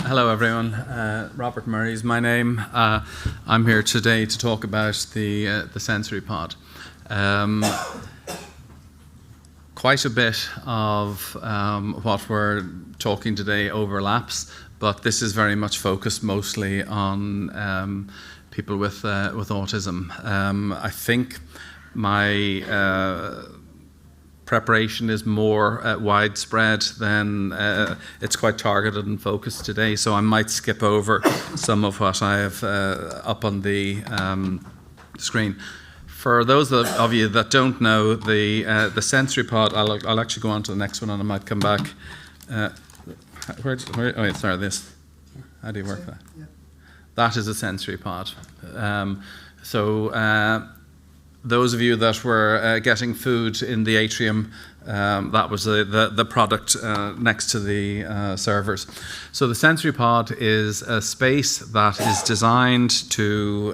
Hello everyone, Robert Murray is my name. I'm here today to talk about the sensory pod. Quite a bit of what we're talking today overlaps, but this is very much focused mostly on people with autism. I think my preparation is more widespread than it's quite targeted and focused today, so I might skip over some of what I have up on the screen. For those of you that don't know, the sensory pod, I'll actually go on to the next one and I might come back. This. How do you work that? Yeah. That is a sensory pod. Those of you that were getting food in the atrium, that was the product next to the servers. So the sensory pod is a space that is designed to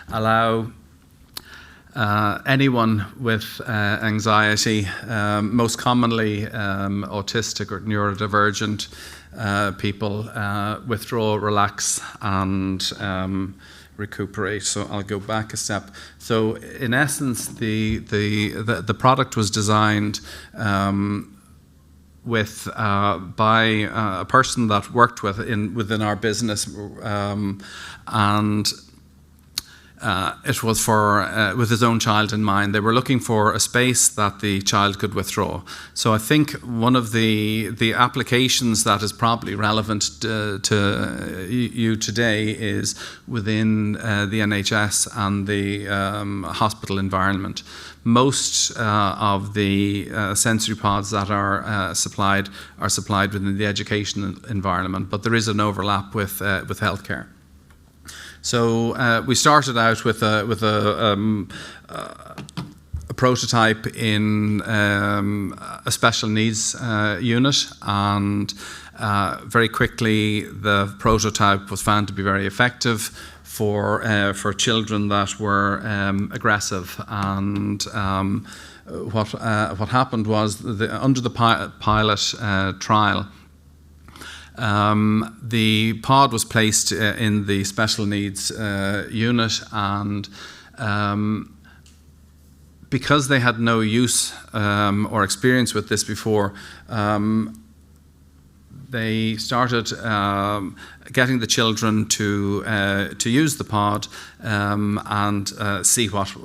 allow anyone with anxiety, most commonly autistic or neurodivergent people, withdraw, relax, and recuperate. So I'll go back a step. So in essence, the product was designed with by a person that worked within our business, and it was for with his own child in mind. They were looking for a space that the child could withdraw. So I think one of the applications that is probably relevant to you today is within the NHS and the hospital environment. Most of the sensory pods that are supplied within the education environment, but there is an overlap with healthcare. So we started out with a prototype in a special needs unit, and very quickly the prototype was found to be very effective for children that were aggressive. And what happened was under the pilot trial, the pod was placed in the special needs unit, and because they had no use or experience with this before, they started getting the children to use the pod and see what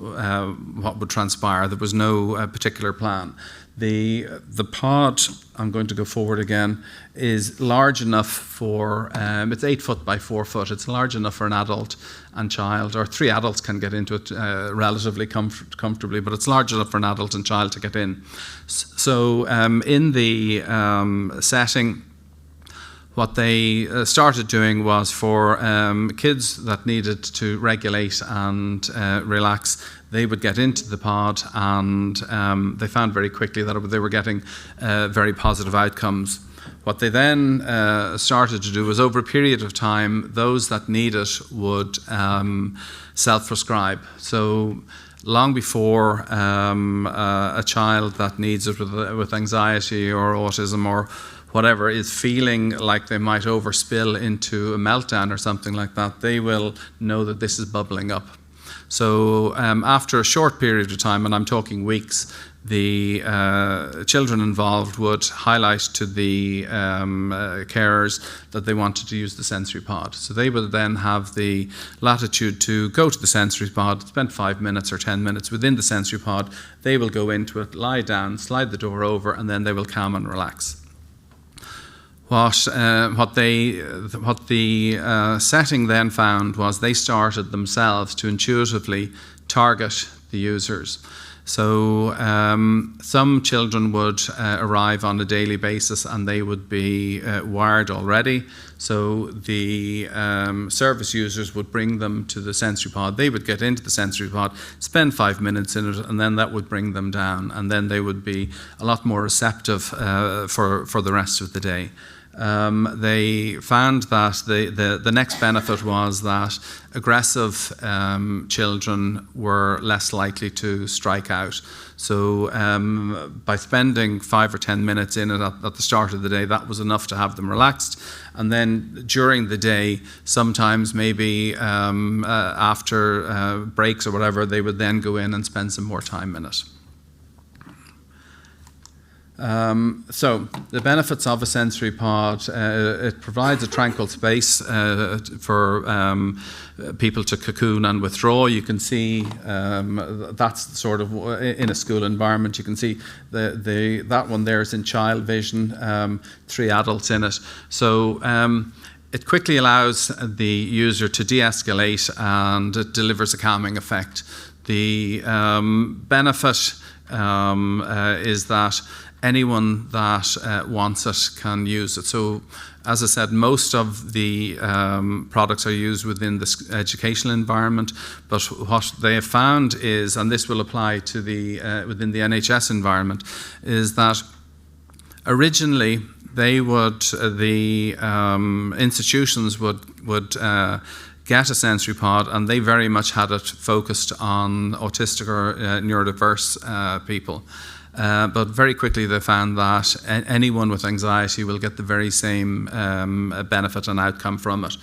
would transpire. There was no particular plan. The pod, I'm going to go forward again, is large enough for, it's 8 foot by 4 foot. It's large enough for an adult and child, or 3 adults can get into it relatively comfortably, but it's large enough for an adult and child to get in. So in the setting, what they started doing was for kids that needed to regulate and relax, they would get into the pod, and they found very quickly that they were getting very positive outcomes. What they then started to do was, over a period of time, those that need it would self-prescribe. So long before a child that needs it with anxiety or autism or whatever is feeling like they might overspill into a meltdown or something like that, they will know that this is bubbling up. So after a short period of time, and I'm talking weeks, the children involved would highlight to the carers that they wanted to use the sensory pod. So they would then have the latitude to go to the sensory pod, spend 5 minutes or 10 minutes within the sensory pod. They will go into it, lie down, slide the door over, and then they will calm and relax. What the setting then found was they started themselves to intuitively target the users. So some children would arrive on a daily basis and they would be wired already. So the service users would bring them to the sensory pod. They would get into the sensory pod, spend 5 minutes in it, and then that would bring them down. And then they would be a lot more receptive for the rest of the day. They found that the next benefit was that aggressive children were less likely to strike out. So by spending 5 or 10 minutes in it at the start of the day, that was enough to have them relaxed. And then during the day, sometimes maybe after breaks or whatever, they would then go in and spend some more time in it. So the benefits of a sensory pod, it provides a tranquil space for people to cocoon and withdraw. You can see that's sort of in a school environment. You can see that one there is in child vision, 3 adults in it. So it quickly allows the user to de-escalate, and it delivers a calming effect. The benefit is that anyone that wants it can use it. So, as I said, most of the products are used within the educational environment, but what they have found is, and this will apply to within the NHS environment, is that originally the institutions would get a sensory pod, and they very much had it focused on autistic or neurodiverse people. But very quickly they found that anyone with anxiety will get the very same benefit and outcome from it.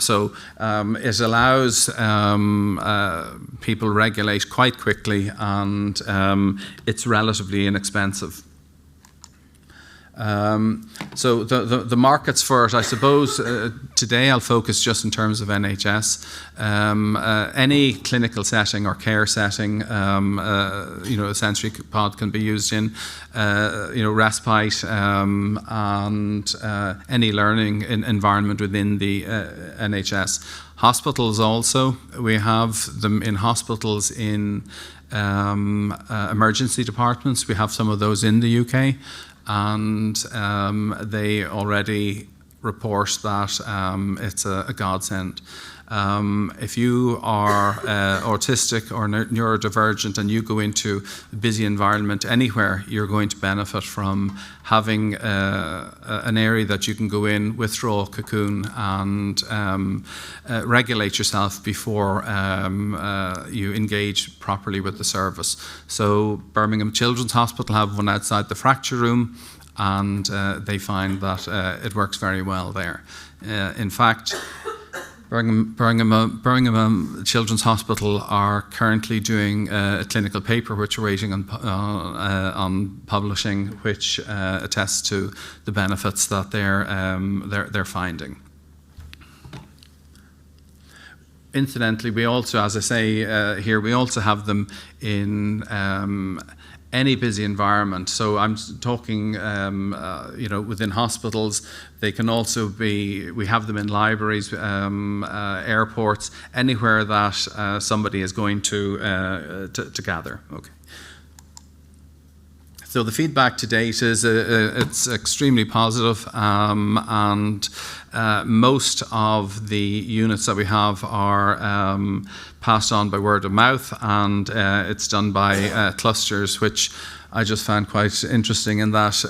So it allows people regulate quite quickly, and it's relatively inexpensive. So the markets for it, I suppose, today I'll focus just in terms of NHS. Any clinical setting or care setting, a sensory pod can be used in, respite and any learning environment within the NHS. Hospitals also, we have them in hospitals in emergency departments. We have some of those in the UK. And they already report that it's a godsend. If you are autistic or neurodivergent and you go into a busy environment anywhere, you're going to benefit from having an area that you can go in, withdraw, cocoon, and regulate yourself before you engage properly with the service. So Birmingham Children's Hospital have one outside the fracture room, and they find that it works very well there. In fact, Birmingham Children's Hospital are currently doing a clinical paper which we're waiting on publishing, which attests to the benefits that they're finding. Incidentally, we also, as I say here, we also have them in any busy environment. So I'm talking, within hospitals. They can also be, we have them in libraries, airports, anywhere that somebody is going to gather. Okay. So the feedback to date is it's extremely positive, and most of the units that we have are passed on by word of mouth, and it's done by clusters, which I just found quite interesting in that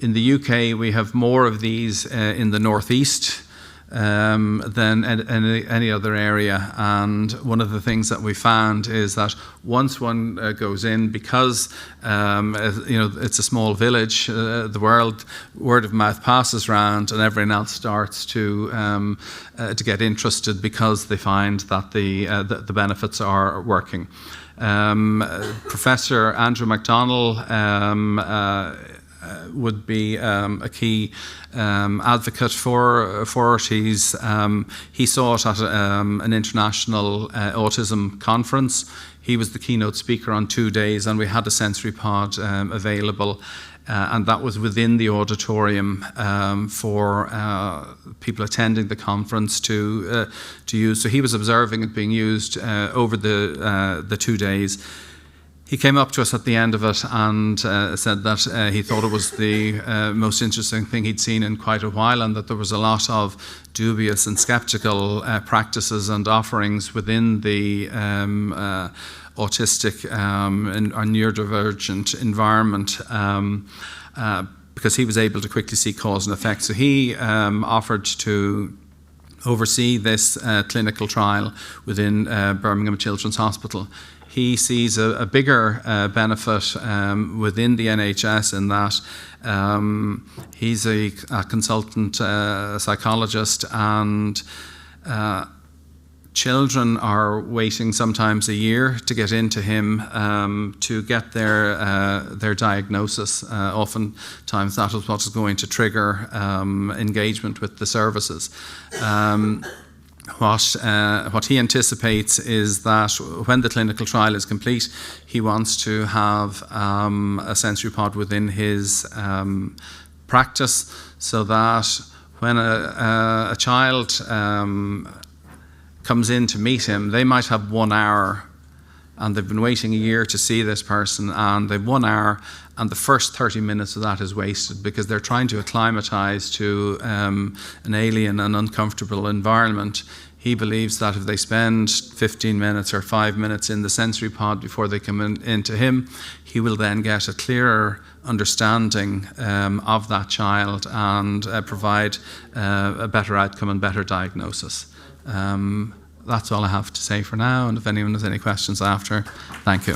in the UK we have more of these in the northeast than any other area. And one of the things that we found is that once one goes in, because it's a small village, the word of mouth passes around, and everyone else starts to get interested because they find that the benefits are working. Professor Andrew McDonnell would be a key advocate for it. He saw it at an international autism conference. He was the keynote speaker on 2 days, and we had a sensory pod available, and that was within the auditorium for people attending the conference to use. So he was observing it being used over the 2 days. He came up to us at the end of it and said that he thought it was the most interesting thing he'd seen in quite a while, and that there was a lot of dubious and sceptical practices and offerings within the autistic and neurodivergent environment. because he was able to quickly see cause and effect. So he offered to oversee this clinical trial within Birmingham Children's Hospital. He sees a bigger benefit within the NHS in that he's a consultant psychologist, and children are waiting sometimes a year to get into him to get their diagnosis. Oftentimes that is what is going to trigger engagement with the services. What he anticipates is that when the clinical trial is complete, he wants to have a sensory pod within his practice, so that when a child comes in to meet him, they might have 1 hour and they've been waiting a year to see this person, and they've 1 hour and the first 30 minutes of that is wasted because they're trying to acclimatise to an alien and uncomfortable environment. He believes that if they spend 15 minutes or 5 minutes in the sensory pod before they come into him, he will then get a clearer understanding of that child and provide a better outcome and better diagnosis. That's all I have to say for now, and if anyone has any questions after, thank you.